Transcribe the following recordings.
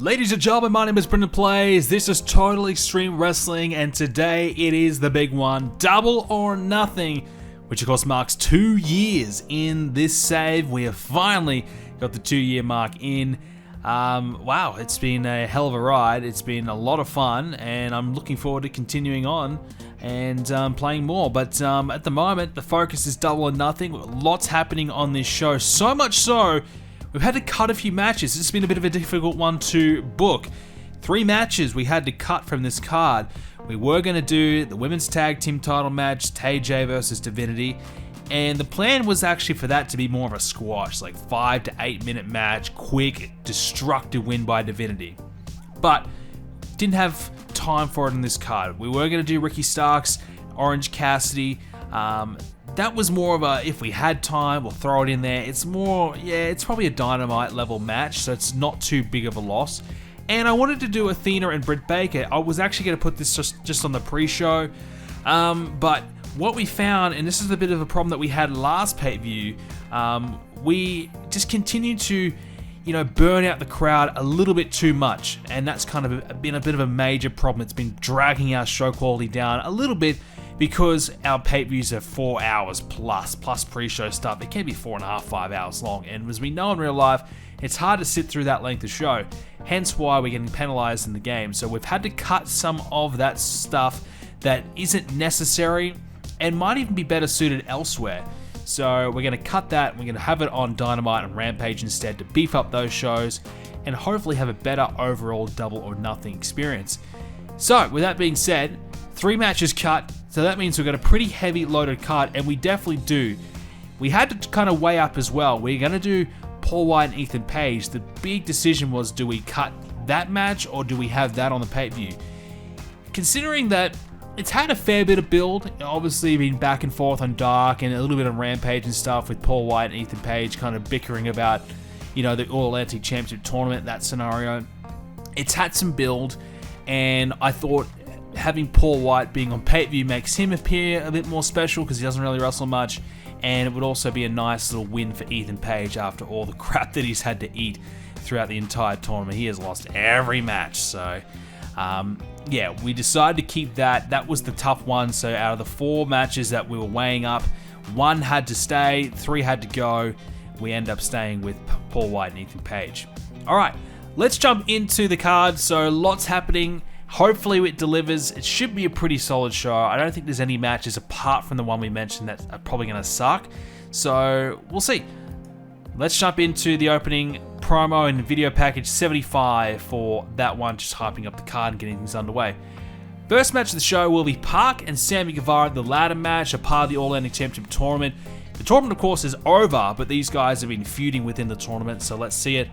Ladies and gentlemen, my name is Brendan Plays. This is Total Extreme Wrestling, and today it is the big one, Double or Nothing, which of course marks 2 years in this save. We have finally got the 2-year mark in. Wow, it's been a hell of a ride. It's been a lot of fun, and I'm looking forward to continuing on and playing more. But at the moment, the focus is Double or Nothing. Lots happening on this show, so much so we've had to cut a few matches. This has been a bit of a difficult one to book. 3 matches we had to cut from this card. We were going to do the women's tag team title match, Tay J versus Divinity, and the plan was actually for that to be more of a squash, like 5 to 8 minute match, quick, destructive win by Divinity. But didn't have time for it in this card. We were going to do Ricky Starks, Orange Cassidy. That was more of a, if we had time, we'll throw it in there. It's more, it's probably a Dynamite level match, so it's not too big of a loss. And I wanted to do Athena and Britt Baker. I was actually going to put this just on the pre-show. But what we found, and this is a bit of a problem that we had last pay-per-view, we just continued to, burn out the crowd a little bit too much. And that's kind of been a bit of a major problem. It's been dragging our show quality down a little bit, because our pay-per-views are 4 hours plus pre-show stuff. It can be 4.5, 5 hours long. And as we know in real life, it's hard to sit through that length of show. Hence why we're getting penalized in the game. So we've had to cut some of that stuff that isn't necessary and might even be better suited elsewhere. So we're going to cut that. We're going to have it on Dynamite and Rampage instead to beef up those shows and hopefully have a better overall Double or Nothing experience. So with that being said, 3 matches cut, so that means we've got a pretty heavy loaded card, and we definitely do. We had to kind of weigh up as well. We're going to do Paul White and Ethan Page. The big decision was, do we cut that match or do we have that on the pay-per-view? Considering that it's had a fair bit of build, obviously been back and forth on Dark and a little bit on Rampage and stuff with Paul White and Ethan Page kind of bickering about, the All-Atlantic Championship Tournament, that scenario. It's had some build, and I thought having Paul White being on pay-per-view makes him appear a bit more special because he doesn't really wrestle much, and it would also be a nice little win for Ethan Page after all the crap that he's had to eat throughout the entire tournament. He has lost every match, so we decided to keep that. That was the tough one. So out of the 4 matches that we were weighing up, 1 had to stay, 3 had to go. We end up staying with Paul White and Ethan Page. All right, let's jump into the card. So lots happening. Hopefully it delivers. It should be a pretty solid show. I don't think there's any matches apart from the one we mentioned that are probably going to suck. So we'll see. Let's jump into the opening promo and video package 75 for that one, just hyping up the card and getting things underway. First match of the show will be Park and Sammy Guevara, the ladder match, a part of the All-Atlantic Championship Tournament. The tournament, of course, is over, but these guys have been feuding within the tournament, so let's see it.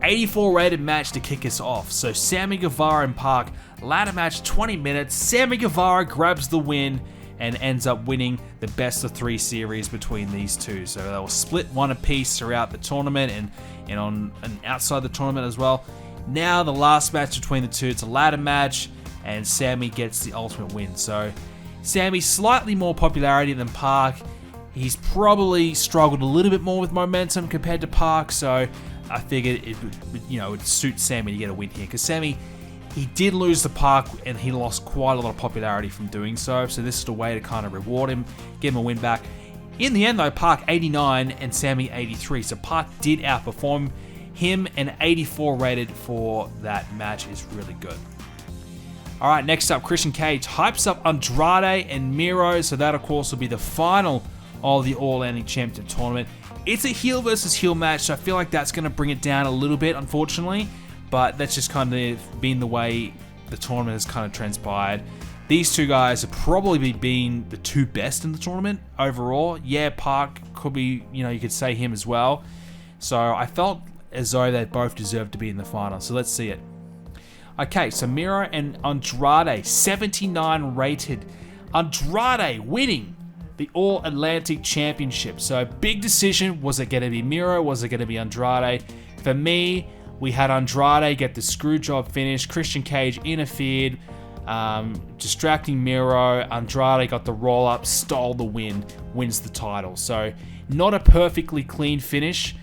84 rated match to kick us off. So Sammy Guevara and Park, ladder match, 20 minutes. Sammy Guevara grabs the win and ends up winning the best of 3 series between these two. So they will split one apiece throughout the tournament and on and outside the tournament as well. Now the last match between the two, it's a ladder match, and Sammy gets the ultimate win. So Sammy, slightly more popularity than Park. He's probably struggled a little bit more with momentum compared to Park, so I figured it would suit Sammy to get a win here, because Sammy, he did lose to Park and he lost quite a lot of popularity from doing so. So this is a way to kind of reward him, give him a win back. In the end though, Park 89 and Sammy 83. So Park did outperform him, and 84 rated for that match is really good. All right, next up, Christian Cage hypes up Andrade and Miro. So that of course will be the final of the All-Atlantic Championship Tournament. It's a heel versus heel match, so I feel like that's going to bring it down a little bit, unfortunately. But that's just kind of been the way the tournament has kind of transpired. These two guys have probably been the 2 best in the tournament overall. Yeah, Park could be, you could say him as well. So I felt as though they both deserved to be in the final. So let's see it. Okay, so Miro and Andrade, 79 rated. Andrade winning the All-Atlantic Championship. So big decision. Was it going to be Miro? Was it going to be Andrade? For me, we had Andrade get the screw job finish. Christian Cage interfered, distracting Miro. Andrade got the roll up, stole the win, wins the title. So not a perfectly clean finish.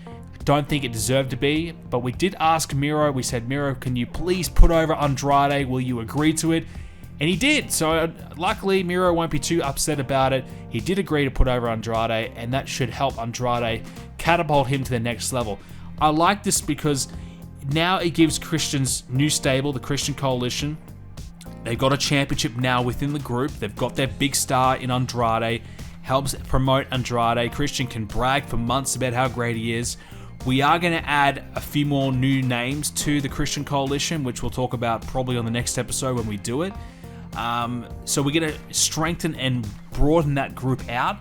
Don't think it deserved to be, but we did ask Miro. We said, Miro, can you please put over Andrade? Will you agree to it? And he did. So luckily, Miro won't be too upset about it. He did agree to put over Andrade, and that should help Andrade catapult him to the next level. I like this because now it gives Christian's new stable, the Christian Coalition. They've got a championship now within the group. They've got their big star in Andrade. Helps promote Andrade. Christian can brag for months about how great he is. We are going to add a few more new names to the Christian Coalition, which we'll talk about probably on the next episode when we do it. So we're going to strengthen and broaden that group out,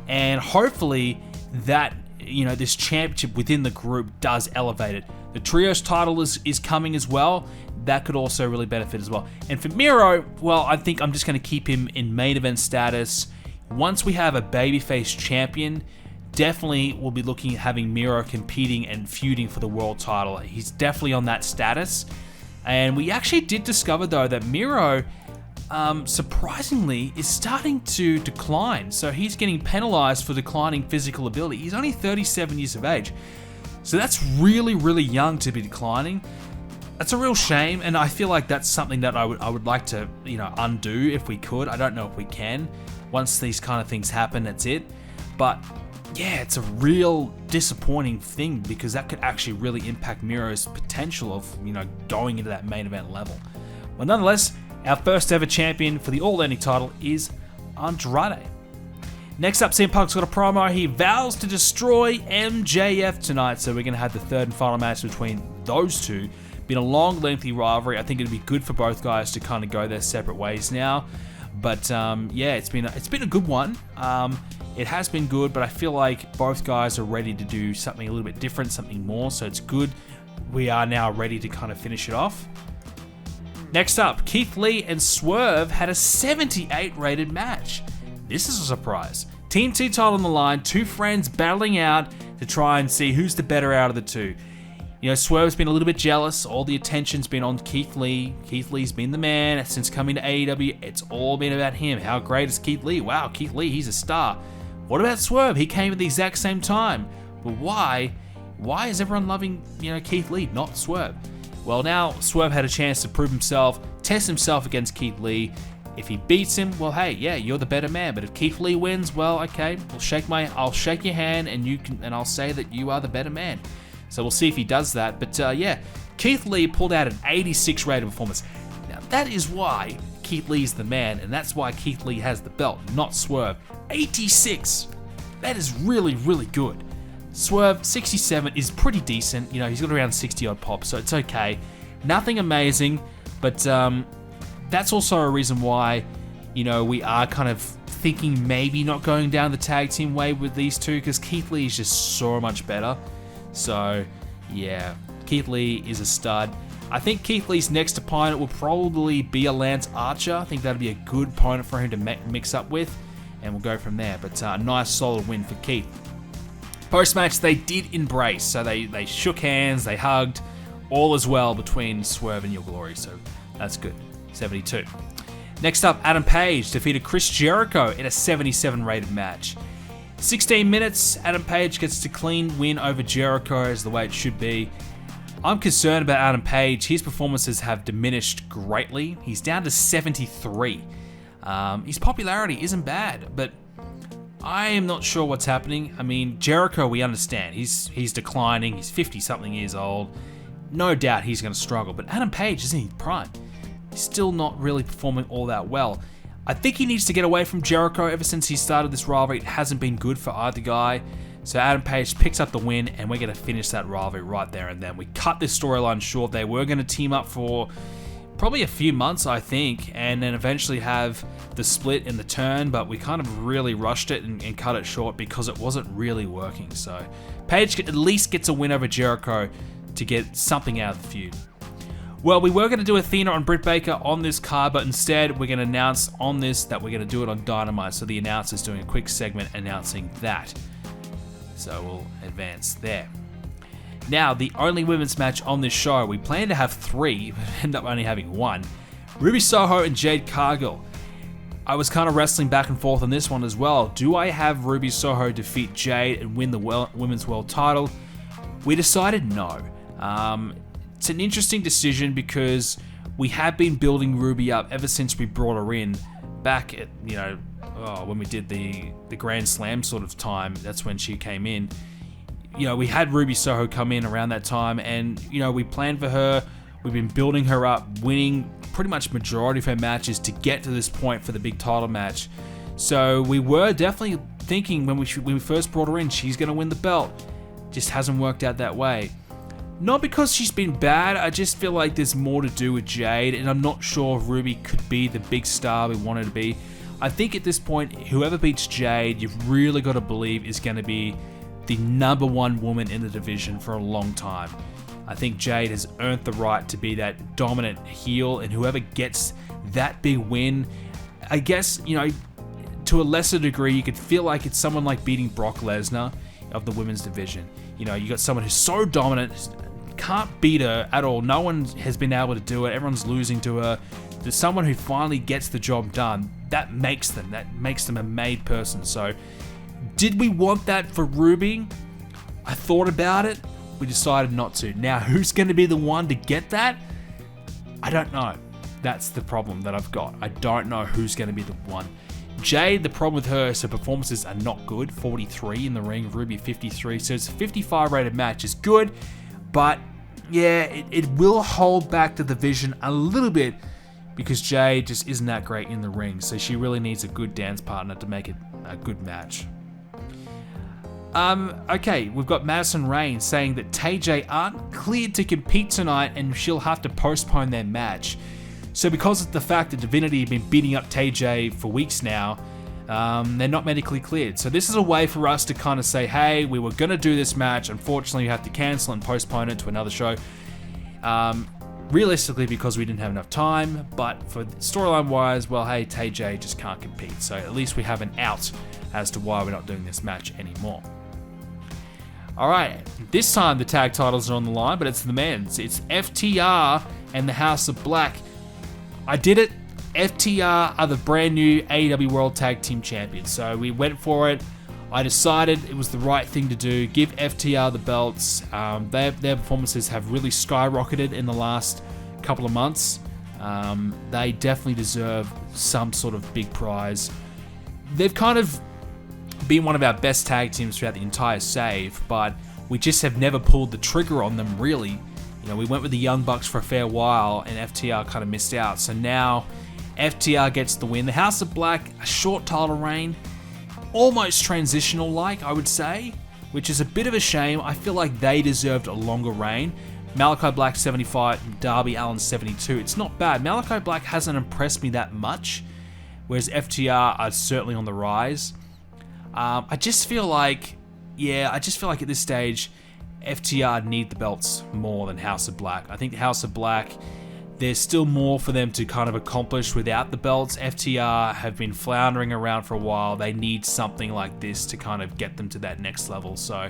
and hopefully that, this championship within the group does elevate it. The trios title is coming as well. That could also really benefit as well. And for Miro, well, I think I'm just going to keep him in main event status. Once we have a babyface champion, definitely we'll be looking at having Miro competing and feuding for the world title. He's definitely on that status. And we actually did discover, though, that Miro, surprisingly, is starting to decline. So he's getting penalized for declining physical ability. He's only 37 years of age. So that's really, really young to be declining. That's a real shame, and I feel like that's something that I would like to, undo if we could. I don't know if we can. Once these kind of things happen, that's it. But yeah, it's a real disappointing thing because that could actually really impact Miro's potential of, going into that main event level. But nonetheless, our first ever champion for the All-Atlantic title is Andrade. Next up, CM Punk's got a promo. He vows to destroy MJF tonight, so we're going to have the third and final match between those two. Been a long, lengthy rivalry. I think it'd be good for both guys to kind of go their separate ways now. But yeah, it's been a good one. It has been good, but I feel like both guys are ready to do something a little bit different, something more. So it's good. We are now ready to kind of finish it off. Next up, Keith Lee and Swerve had a 78 rated match. This is a surprise. Team 2 title on the line, two friends battling out to try and see who's the better out of the two. Swerve's been a little bit jealous. All the attention's been on Keith Lee. Keith Lee's been the man since coming to AEW. It's all been about him. How great is Keith Lee? Wow, Keith Lee, he's a star. What about Swerve? He came at the exact same time. But why? Why is everyone loving, Keith Lee, not Swerve? Well, now Swerve had a chance to prove himself, test himself against Keith Lee. If he beats him, well, hey, yeah, you're the better man. But if Keith Lee wins, well, okay, I'll shake your hand, and I'll say that you are the better man. So we'll see if he does that. But yeah, Keith Lee pulled out an 86 rated performance. Now that is why Keith Lee's the man, and that's why Keith Lee has the belt, not Swerve. 86. That is really, really good. Swerve 67 is pretty decent. He's got around 60 odd pops, so it's okay. Nothing amazing, but that's also a reason why we are kind of thinking maybe not going down the tag team way with these two, because Keith Lee is just so much better. So, yeah, Keith Lee is a stud. I think Keith Lee's next opponent will probably be a Lance Archer. I think that'd be a good opponent for him to mix up with, and we'll go from there. But a nice, solid win for Keith. Post-match, they did embrace. So they shook hands, they hugged, all as well between Swerve and Your Glory. So that's good. 72. Next up, Adam Page defeated Chris Jericho in a 77 rated match. 16 minutes, Adam Page gets a clean win over Jericho as the way it should be. I'm concerned about Adam Page. His performances have diminished greatly. He's down to 73. His popularity isn't bad, but I am not sure what's happening. I mean, Jericho, we understand. He's declining. He's 50-something years old. No doubt he's going to struggle, but Adam Page is in his prime. He's still not really performing all that well. I think he needs to get away from Jericho. Ever since he started this rivalry, it hasn't been good for either guy. So Adam Page picks up the win, and we're going to finish that rivalry right there and then. We cut this storyline short. They were going to team up for probably a few months, I think, and then eventually have the split in the turn, but we kind of really rushed it and cut it short because it wasn't really working. So Page at least gets a win over Jericho to get something out of the feud. Well, we were going to do Athena on Britt Baker on this card, but instead we're going to announce on this that we're going to do it on Dynamite. So the announcer's doing a quick segment announcing that. So we'll advance there. Now, the only women's match on this show, we plan to have 3, but end up only having 1. Ruby Soho and Jade Cargill. I was kind of wrestling back and forth on this one as well. Do I have Ruby Soho defeat Jade and win the women's world title? We decided no. It's an interesting decision because we have been building Ruby up ever since we brought her in back at, when we did the Grand Slam sort of time. That's when she came in. We had Ruby Soho come in around that time, and, we planned for her. We've been building her up, winning pretty much majority of her matches to get to this point for the big title match. So we were definitely thinking when we first brought her in, she's going to win the belt. Just hasn't worked out that way. Not because she's been bad, I just feel like there's more to do with Jade, and I'm not sure if Ruby could be the big star we want her to be. I think at this point, whoever beats Jade, you've really got to believe is going to be the number one woman in the division for a long time. I think Jade has earned the right to be that dominant heel, and whoever gets that big win, I guess, to a lesser degree, you could feel like it's someone like beating Brock Lesnar of the women's division. You got someone who's so dominant, can't beat her at all. No one has been able to do it. Everyone's losing to her. There's someone who finally gets the job done. That makes them a made person. So, did we want that for Ruby? I thought about it. We decided not to. Now, who's going to be the one to get that? I don't know. That's the problem that I've got. I don't know who's going to be the one. Jade, the problem with her is her performances are not good. 43 in the ring, Ruby 53. So it's a 55 rated match. It's good, but yeah, it will hold back the division a little bit because Jade just isn't that great in the ring. So she really needs a good dance partner to make it a good match. Okay, we've got Madison Rayne saying that TJ aren't cleared to compete tonight and she'll have to postpone their match. So because of the fact that Divinity have been beating up TJ for weeks now, they're not medically cleared. So this is a way for us to kind of say, hey, we were going to do this match. Unfortunately, you have to cancel and postpone it to another show. Realistically, because we didn't have enough time. But for storyline wise, well, hey, TJ just can't compete. So at least we have an out as to why we're not doing this match anymore. Alright, this time the tag titles are on the line, but it's the men's. It's FTR and the House of Black. I did it. FTR are the brand new AEW World Tag Team Champions. So we went for it. I decided it was the right thing to do. Give FTR the belts. Their performances have really skyrocketed in the last couple of months. They definitely deserve some sort of big prize. They've kind of been one of our best tag teams throughout the entire save, but we just have never pulled the trigger on them, really. We went with the Young Bucks for a fair while, and FTR kind of missed out. So now, FTR gets the win. The House of Black, a short title reign, almost transitional-like, I would say, which is a bit of a shame. I feel like they deserved a longer reign. Malachi Black 75, Darby Allin 72. It's not bad. Malachi Black hasn't impressed me that much, whereas FTR are certainly on the rise. I just feel like at this stage, FTR need the belts more than House of Black. I think the House of Black, there's still more for them to kind of accomplish without the belts. FTR have been floundering around for a while. They need something like this to kind of get them to that next level. So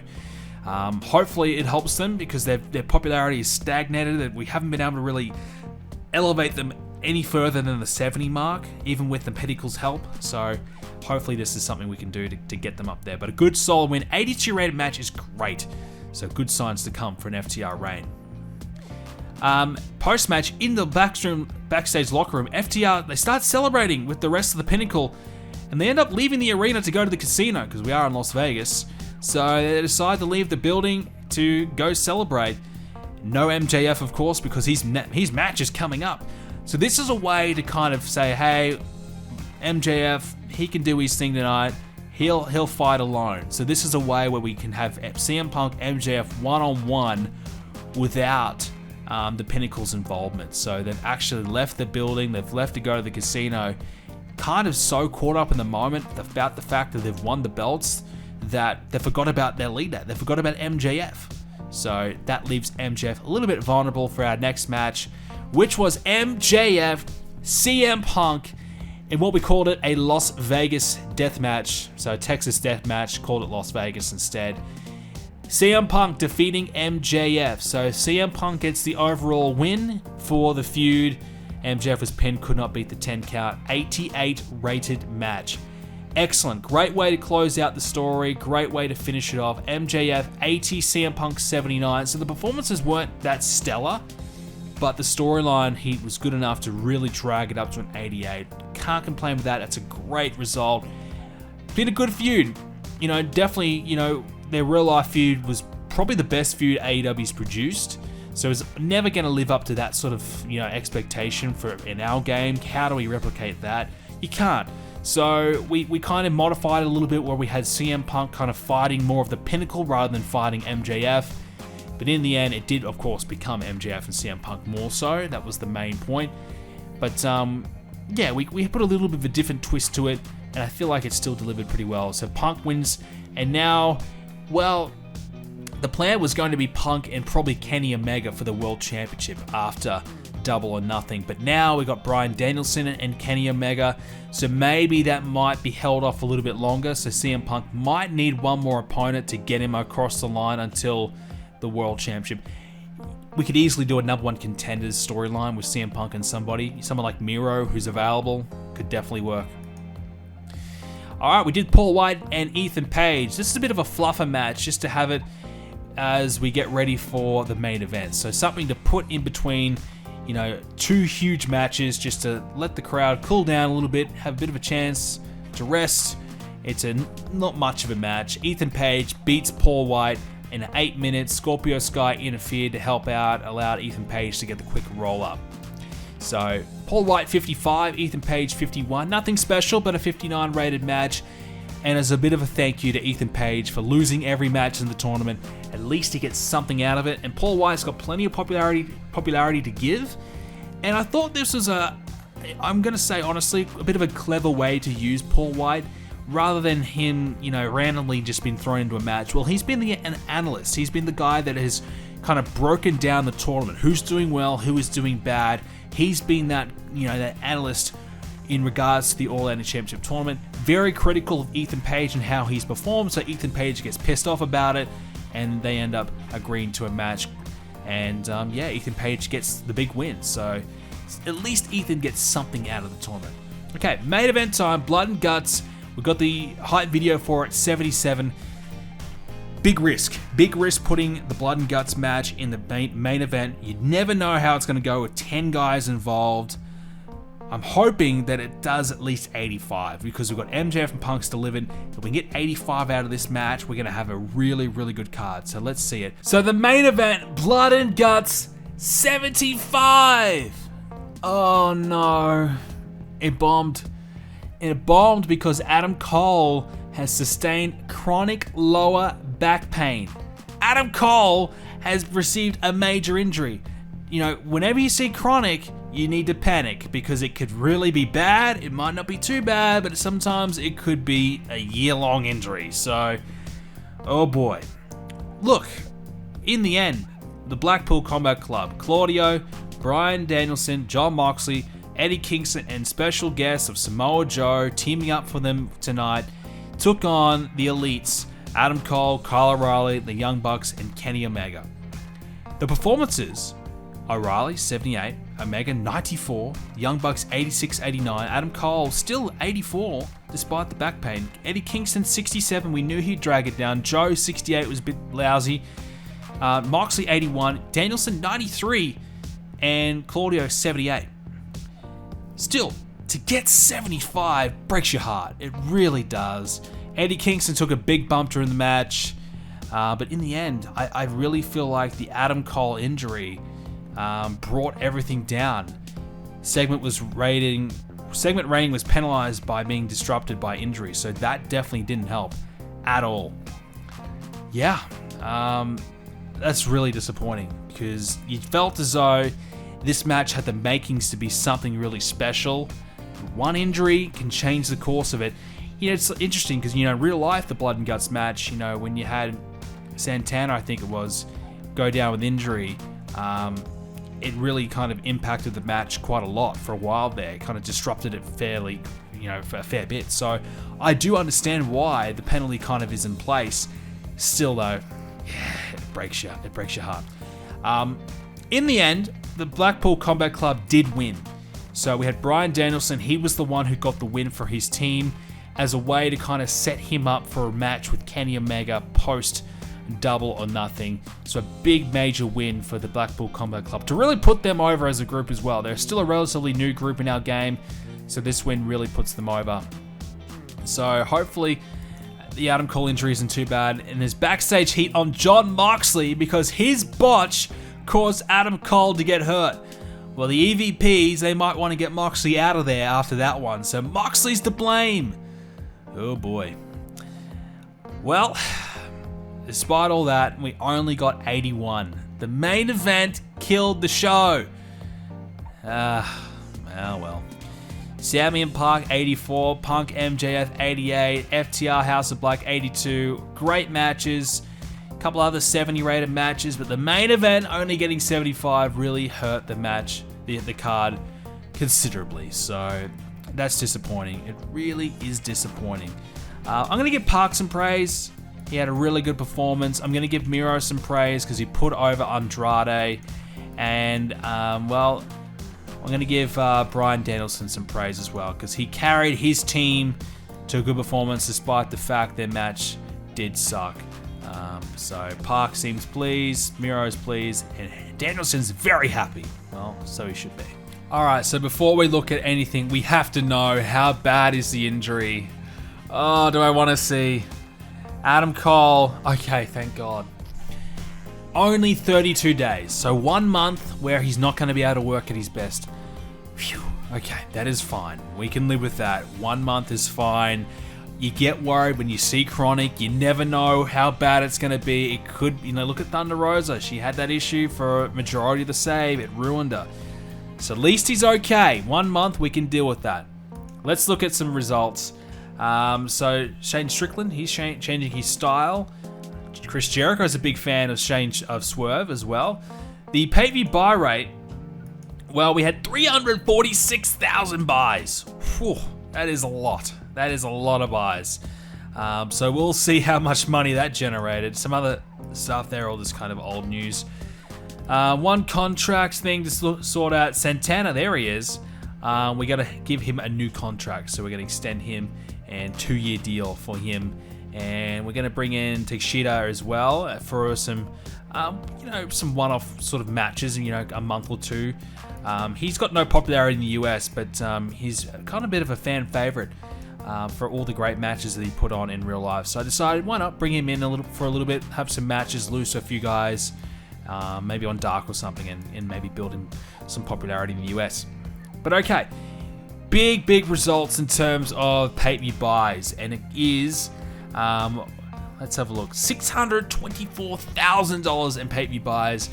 hopefully it helps them because their popularity is stagnated. We haven't been able to really elevate them any further than the 70 mark, even with the Pinnacle's help. So hopefully this is something we can do to get them up there. But a good solid win. 82 rated match is great. So good signs to come for an FTR reign. Post-match, in the backstage locker room, FTR, they start celebrating with the rest of the Pinnacle, and they end up leaving the arena to go to the casino, because we are in Las Vegas. So they decide to leave the building to go celebrate. No MJF, of course, because his match is coming up. So this is a way to kind of say, hey, MJF, he can do his thing tonight. He'll fight alone. So this is a way where we can have CM Punk, MJF one-on-one without the Pinnacle's involvement. So they've actually left the building, they've left to go to the casino, kind of so caught up in the moment about the fact that they've won the belts that they forgot about their leader. They forgot about MJF. So that leaves MJF a little bit vulnerable for our next match, which was MJF, CM Punk, in what we called it a Las Vegas death match. So Texas death match, called it Las Vegas instead. CM Punk defeating MJF. So CM Punk gets the overall win for the feud. MJF was pinned, could not beat the 10 count. 88 rated match. Excellent. Great way to close out the story. Great way to finish it off. MJF 80, CM Punk 79. So the performances weren't that stellar, but the storyline, he was good enough to really drag it up to an 88. Can't complain with that. That's a great result. Been a good feud. Definitely, their real life feud was probably the best feud AEW's produced. So it's never going to live up to that sort of, expectation for in our game. How do we replicate that? You can't. So we kind of modified it a little bit where we had CM Punk kind of fighting more of the Pinnacle rather than fighting MJF. But in the end, it did, of course, become MJF and CM Punk more so. That was the main point. But, we put a little bit of a different twist to it, and I feel like it still delivered pretty well. So Punk wins, and now, well, the plan was going to be Punk and probably Kenny Omega for the World Championship after Double or Nothing. But now we got Bryan Danielson and Kenny Omega, so maybe that might be held off a little bit longer. So CM Punk might need one more opponent to get him across the line until the World Championship. We could easily do a number one contenders storyline with CM Punk and someone like Miro who's available. Could definitely work. Alright, we did Paul White and Ethan Page. This is a bit of a fluffer match just to have it as we get ready for the main event. So something to put in between, two huge matches just to let the crowd cool down a little bit, have a bit of a chance to rest. It's not much of a match. Ethan Page beats Paul White in 8 minutes. Scorpio Sky interfered to help out, allowed Ethan Page to get the quick roll up. So Paul White 55, Ethan Page 51. Nothing special, but a 59 rated match. And as a bit of a thank you to Ethan Page for losing every match in the tournament, at least he gets something out of it. And Paul White's got plenty of popularity to give. And I thought this was I'm going to say honestly, a bit of a clever way to use Paul White. Rather than him, randomly just been thrown into a match. Well, he's been an analyst. He's been the guy that has kind of broken down the tournament. Who's doing well, who is doing bad. He's been that, that analyst in regards to the All Atlantic Championship tournament. Very critical of Ethan Page and how he's performed, so Ethan Page gets pissed off about it, and they end up agreeing to a match. And Ethan Page gets the big win, so at least Ethan gets something out of the tournament. Okay, main event time, Blood and Guts. We've got the hype video for it, 77. Big risk putting the Blood and Guts match in the main event. You never know how it's going to go with 10 guys involved. I'm hoping that it does at least 85 because we've got MJF and Punk's delivered. If we can get 85 out of this match, we're going to have a really, really good card. So let's see it. So the main event, Blood and Guts, 75. Oh no. It bombed. It bombed because Adam Cole has sustained chronic lower back pain. Adam Cole has received a major injury. Whenever you see chronic, you need to panic because it could really be bad. It might not be too bad, but sometimes it could be a year-long injury. So, oh boy. Look, in the end, the Blackpool Combat Club, Claudio, Bryan Danielson, Jon Moxley, Eddie Kingston, and special guests of Samoa Joe teaming up for them tonight, took on the Elites, Adam Cole, Kyle O'Reilly, the Young Bucks, and Kenny Omega. The performances, O'Reilly 78, Omega 94, Young Bucks 86-89, Adam Cole still 84 despite the back pain, Eddie Kingston 67, we knew he'd drag it down, Joe 68 was a bit lousy, Moxley 81, Danielson 93, and Claudio 78. Still, to get 75 breaks your heart. It really does. Eddie Kingston took a big bump during the match, but in the end, I really feel like the Adam Cole injury brought everything down. Segment rating was penalized by being disrupted by injury, so that definitely didn't help at all. Yeah, that's really disappointing because you felt as though this match had the makings to be something really special. One injury can change the course of it. It's interesting because, in real life, the Blood and Guts match, when you had Santana, I think it was, go down with injury, it really kind of impacted the match quite a lot for a while there. It kind of disrupted it fairly, for a fair bit. So I do understand why the penalty kind of is in place. Still though, it breaks your heart. In the end, the Blackpool Combat Club did win. So we had Bryan Danielson, he was the one who got the win for his team. as a way to kind of set him up for a match with Kenny Omega post Double or Nothing. So a big major win for the Blackpool Combat Club to really put them over as a group as well. They're still a relatively new group in our game, so this win really puts them over. So hopefully the Adam Cole injury isn't too bad. And there's backstage heat on Jon Moxley because his botch caused Adam Cole to get hurt. Well, the EVPs, they might want to get Moxley out of there after that one. So Moxley's to blame. Oh boy. Well, despite all that, we only got 81. The main event killed the show. Well. Sammy and Park 84, Punk MJF 88, FTR House of Black 82. Great matches. A couple other 70 rated matches, but the main event only getting 75 really hurt the match, the card considerably. So that's disappointing. It really is disappointing. I'm going to give Park some praise. He had a really good performance. I'm going to give Miro some praise because he put over Andrade. And, I'm going to give Bryan Danielson some praise as well because he carried his team to a good performance despite the fact their match did suck. So Park seems pleased, Miro's pleased, and Danielson's very happy. Well, so he should be. Alright, so before we look at anything, we have to know how bad is the injury. Oh, do I want to see Adam Cole? Okay, thank God. Only 32 days, so 1 month where he's not going to be able to work at his best. Phew. Okay, that is fine. We can live with that. 1 month is fine. You get worried when you see chronic. You never know how bad it's going to be. It could, look at Thunder Rosa. She had that issue for a majority of the save. It ruined her. So at least he's okay. 1 month, we can deal with that. Let's look at some results. So Shane Strickland, he's changing his style. Chris Jericho's a big fan of Swerve as well. The pay-per-view buy rate, well, we had 346,000 buys. Whew, that is a lot. That is a lot of buys. So we'll see how much money that generated. Some other stuff there, all this kind of old news. One contract thing to sort out. Santana, there he is. We got to give him a new contract. So we're going to extend him and 2-year deal for him. And we're going to bring in Takeshita as well for some, some one-off sort of matches, a month or two. He's got no popularity in the US, but he's kind of a bit of a fan favorite for all the great matches that he put on in real life. So I decided, why not bring him in for a little bit, have some matches, lose to a few guys, maybe on Dark or something, and maybe build him some popularity in the US. But okay, big results in terms of pay-per-view buys, and it is... let's have a look. $624,000 in pay-per-view buys,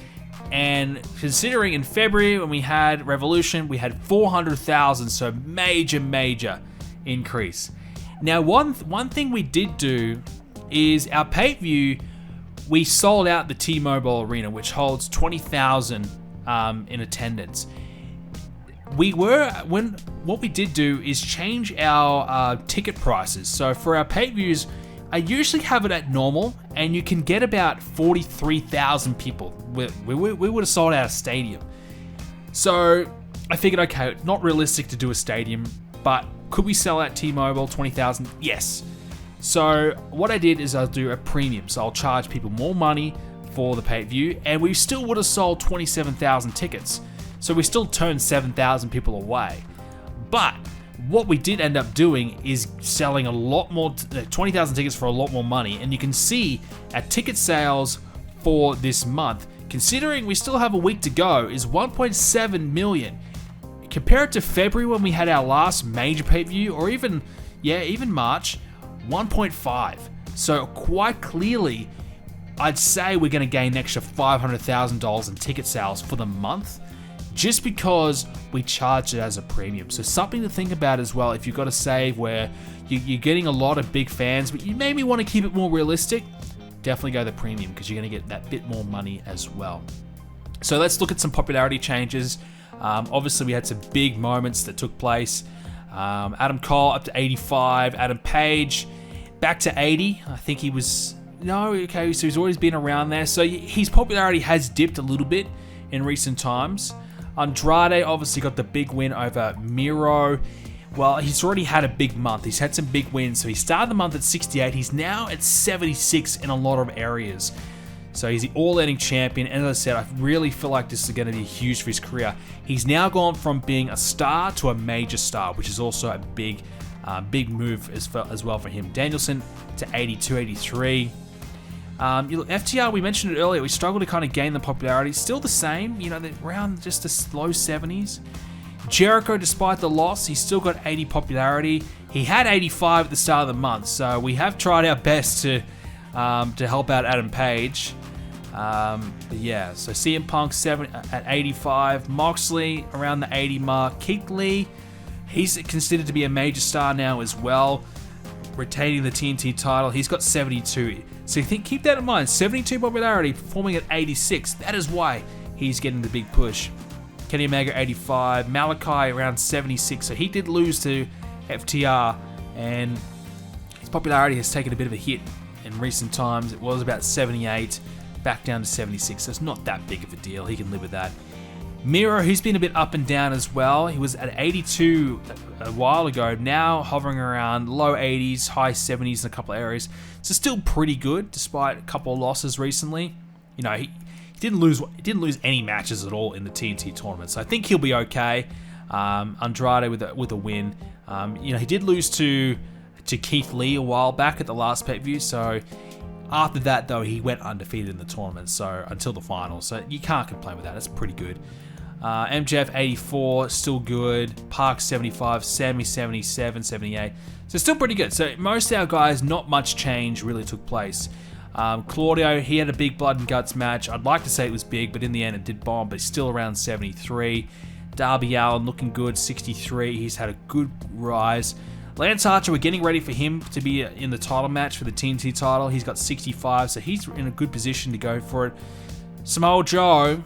and considering in February when we had Revolution, we had 400,000, so major increase. Now, one thing we did do is our pay-per-view, we sold out the T-Mobile Arena, which holds 20,000 in attendance. What we did do is change our ticket prices. So for our pay-per-views, I usually have it at normal, and you can get about 43,000 people. We would have sold out a stadium. So I figured, okay, not realistic to do a stadium, but could we sell out T-Mobile 20,000? Yes. So what I did is I'll do a premium. So I'll charge people more money for the pay-per-view, and we still would have sold 27,000 tickets. So we still turned 7,000 people away. But what we did end up doing is selling a lot more, 20,000 tickets for a lot more money. And you can see our ticket sales for this month, considering we still have a week to go, is 1.7 million. Compare it to February when we had our last major pay-per-view, or even March, 1.5. So quite clearly, I'd say we're going to gain an extra $500,000 in ticket sales for the month, just because we charged it as a premium. So something to think about as well if you've got a save where you're getting a lot of big fans, but you maybe want to keep it more realistic, definitely go the premium because you're going to get that bit more money as well. So let's look at some popularity changes. Obviously, we had some big moments that took place. Adam Cole up to 85. Adam Page back to 80. I think he was... No, okay, so he's always been around there. So his popularity has dipped a little bit in recent times. Andrade obviously got the big win over Miro. Well, he's already had a big month. He's had some big wins. So he started the month at 68. He's now at 76 in a lot of areas. So he's the all-ending champion. And as I said, I really feel like this is going to be huge for his career. He's now gone from being a star to a major star, which is also a big move as well for him. Danielson to 82, 83. FTR, we mentioned it earlier, we struggled to kind of gain the popularity. Still the same, they're around just the low 70s. Jericho, despite the loss, he's still got 80 popularity. He had 85 at the start of the month, so we have tried our best to help out Adam Page. But yeah, so CM Punk at 85, Moxley around the 80 mark, Keith Lee, he's considered to be a major star now as well, retaining the TNT title. He's got 72. So keep that in mind, 72 popularity, performing at 86. That is why he's getting the big push. Kenny Omega 85, Malachi around 76. So he did lose to FTR, and his popularity has taken a bit of a hit in recent times. It was about 78, back down to 76. So it's not that big of a deal. He can live with that. Miro, who's been a bit up and down as well. He was at 82 a while ago, now hovering around low 80s, high 70s in a couple of areas. So still pretty good, despite a couple of losses recently. He didn't lose any matches at all in the TNT tournament, so I think he'll be okay. Andrade with a win. He did lose to Keith Lee a while back at the last pay-per-view, so after that though he went undefeated in the tournament, so until the finals. So you can't complain with that. That's pretty good. MJF 84, still good. Park 75, Sammy 77, 78. So still pretty good. So most of our guys, not much change really took place. Claudio, he had a big blood and guts match. I'd like to say it was big, but in the end it did bomb, but he's still around 73. Darby Allin looking good, 63. He's had a good rise. Lance Archer, we're getting ready for him to be in the title match for the TNT title. He's got 65, so he's in a good position to go for it. Samoa Joe,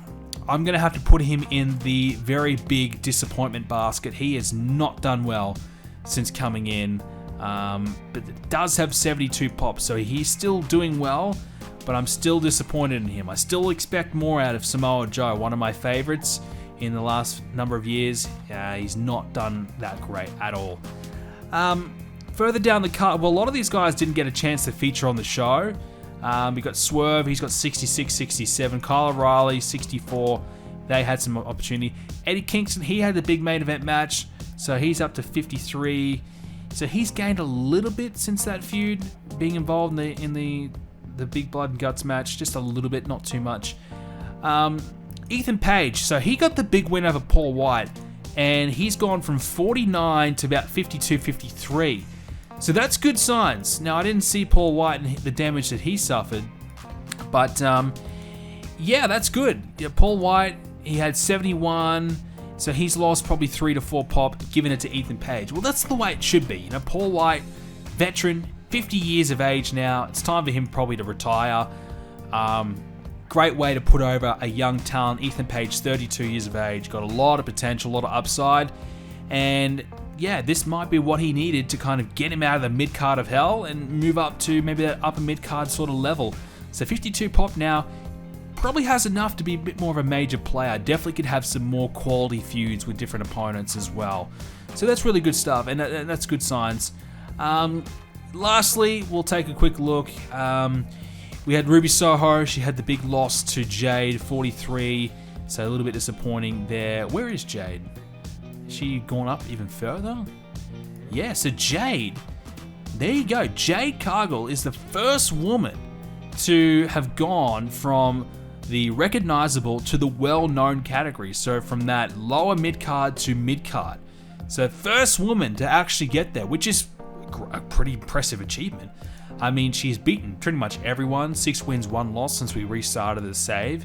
I'm going to have to put him in the very big disappointment basket. He has not done well since coming in, but it does have 72 pops, so he's still doing well, but I'm still disappointed in him. I still expect more out of Samoa Joe, one of my favorites in the last number of years. He's not done that great at all. Further down the card, well, a lot of these guys didn't get a chance to feature on the show. We got Swerve, he's got 66, 67. Kyle O'Reilly, 64. They had some opportunity. Eddie Kingston, he had the big main event match, so he's up to 53. So he's gained a little bit since that feud, being involved in the big blood and guts match, just a little bit, not too much. Ethan Page, so he got the big win over Paul White, and he's gone from 49 to about 52, 53. So that's good signs. Now, I didn't see Paul White and the damage that he suffered, but yeah, that's good. Yeah, Paul White, he had 71, so he's lost probably 3 to 4 pop, giving it to Ethan Page. Well, that's the way it should be. Paul White, veteran, 50 years of age now. It's time for him probably to retire. Great way to put over a young talent. Ethan Page, 32 years of age, got a lot of potential, a lot of upside, and yeah, this might be what he needed to kind of get him out of the mid-card of hell and move up to maybe that upper mid-card sort of level. So 52 pop now, probably has enough to be a bit more of a major player. Definitely could have some more quality feuds with different opponents as well. So that's really good stuff, and that's good signs. Lastly, we'll take a quick look. We had Ruby Soho. She had the big loss to Jade, 43. So a little bit disappointing there. Where is Jade? Has she gone up even further? Yeah, so Jade. There you go. Jade Cargill is the first woman to have gone from the recognizable to the well-known category. So from that lower mid-card to mid-card. So first woman to actually get there, which is a pretty impressive achievement. I mean, she's beaten pretty much everyone. 6 wins, 1 loss since we restarted the save.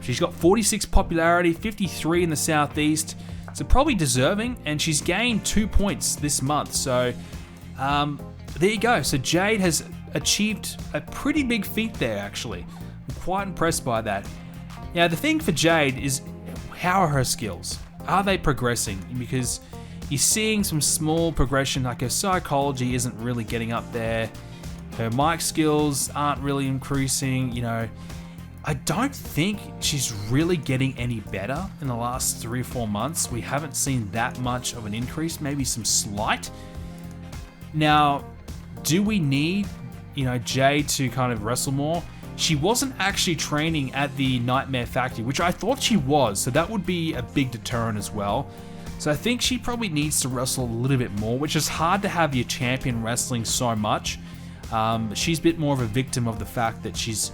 She's got 46 popularity, 53 in the Southeast. So probably deserving, and she's gained 2 points this month. So there you go. So Jade has achieved a pretty big feat there, actually. I'm quite impressed by that. Now, the thing for Jade is, how are her skills? Are they progressing? Because you're seeing some small progression, like her psychology isn't really getting up there. Her mic skills aren't really increasing, I don't think she's really getting any better in the last 3 or 4 months. We haven't seen that much of an increase, maybe some slight. Now, do we need, Jade to kind of wrestle more? She wasn't actually training at the Nightmare Factory, which I thought she was, so that would be a big deterrent as well. So I think she probably needs to wrestle a little bit more, which is hard to have your champion wrestling so much. She's a bit more of a victim of the fact that she's,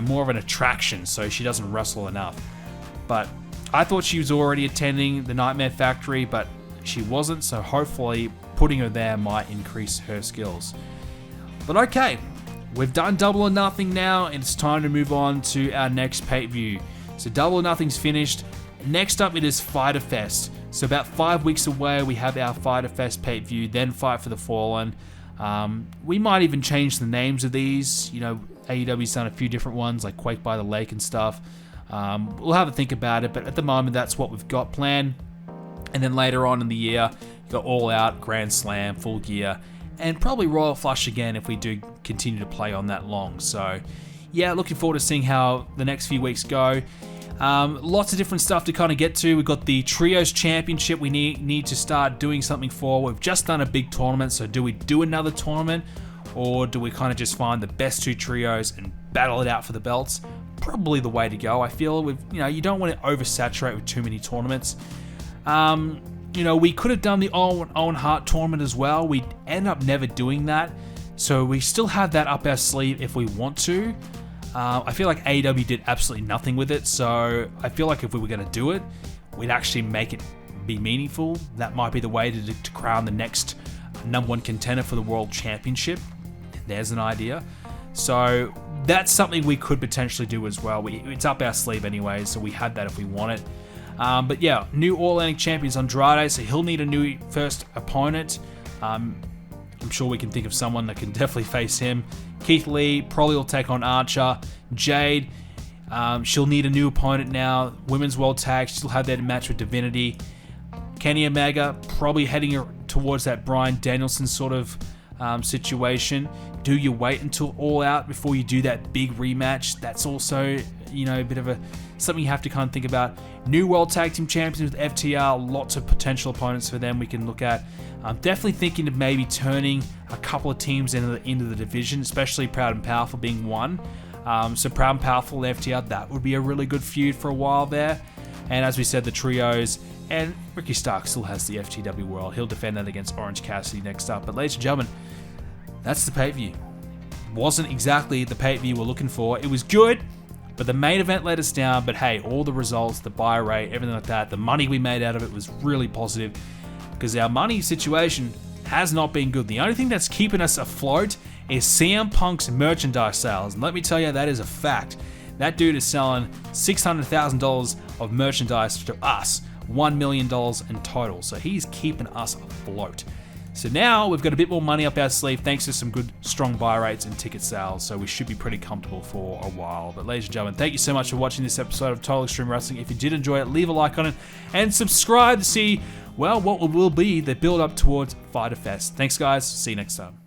more of an attraction, so she doesn't wrestle enough. But I thought she was already attending the Nightmare Factory, but she wasn't, so hopefully putting her there might increase her skills. But okay, we've done Double or Nothing now, and it's time to move on to our next pay-per-view. So Double or Nothing's finished. Next up, it is Fyter Fest. So about 5 weeks away, we have our Fyter Fest pay-per-view, then Fight for the Fallen. We might even change the names of these. AEW's done a few different ones, like Quake by the Lake and stuff. We'll have a think about it, but at the moment, that's what we've got planned. And then later on in the year, you've got All Out, Grand Slam, Full Gear, and probably Royal Flush again if we do continue to play on that long. So, yeah, looking forward to seeing how the next few weeks go. Lots of different stuff to kind of get to. We've got the Trios Championship we need to start doing something for. We've just done a big tournament, so do we do another tournament? Or do we kind of just find the best 2 trios and battle it out for the belts? Probably the way to go. I feel you don't want to oversaturate with too many tournaments. We could have done the Owen Hart tournament as well. We end up never doing that. So we still have that up our sleeve if we want to. I feel like AEW did absolutely nothing with it. So I feel like if we were going to do it, we'd actually make it be meaningful. That might be the way to crown the next #1 contender for the World Championship. There's an idea. So that's something we could potentially do as well. It's up our sleeve anyway, so we have that if we want it. But yeah, new All-Atlantic champions Andrade, so he'll need a new first opponent. I'm sure we can think of someone that can definitely face him. Keith Lee probably will take on Archer. Jade, she'll need a new opponent now. Women's World Tag, she'll have that match with Divinity. Kenny Omega, probably heading towards that Bryan Danielson sort of situation. Do you wait until All Out before you do that big rematch? That's also, a bit of something you have to kind of think about. New World Tag Team Champions with FTR, lots of potential opponents for them we can look at. I'm definitely thinking of maybe turning a couple of teams into the division, especially Proud and Powerful being one. So Proud and Powerful and FTR, that would be a really good feud for a while there. And as we said, the trios, and Ricky Stark still has the FTW World. He'll defend that against Orange Cassidy next up. But ladies and gentlemen, that's the pay-per-view. Wasn't exactly the pay-per-view we're looking for. It was good, but the main event let us down. But hey, all the results, the buy rate, everything like that, the money we made out of it was really positive because our money situation has not been good. The only thing that's keeping us afloat is CM Punk's merchandise sales. And let me tell you, that is a fact. That dude is selling $600,000 of merchandise to us, $1 million in total. So he's keeping us afloat. So now we've got a bit more money up our sleeve thanks to some good, strong buy rates and ticket sales. So we should be pretty comfortable for a while. But ladies and gentlemen, thank you so much for watching this episode of Total Extreme Wrestling. If you did enjoy it, leave a like on it and subscribe to see, what will be the build up towards Fyter Fest. Thanks guys. See you next time.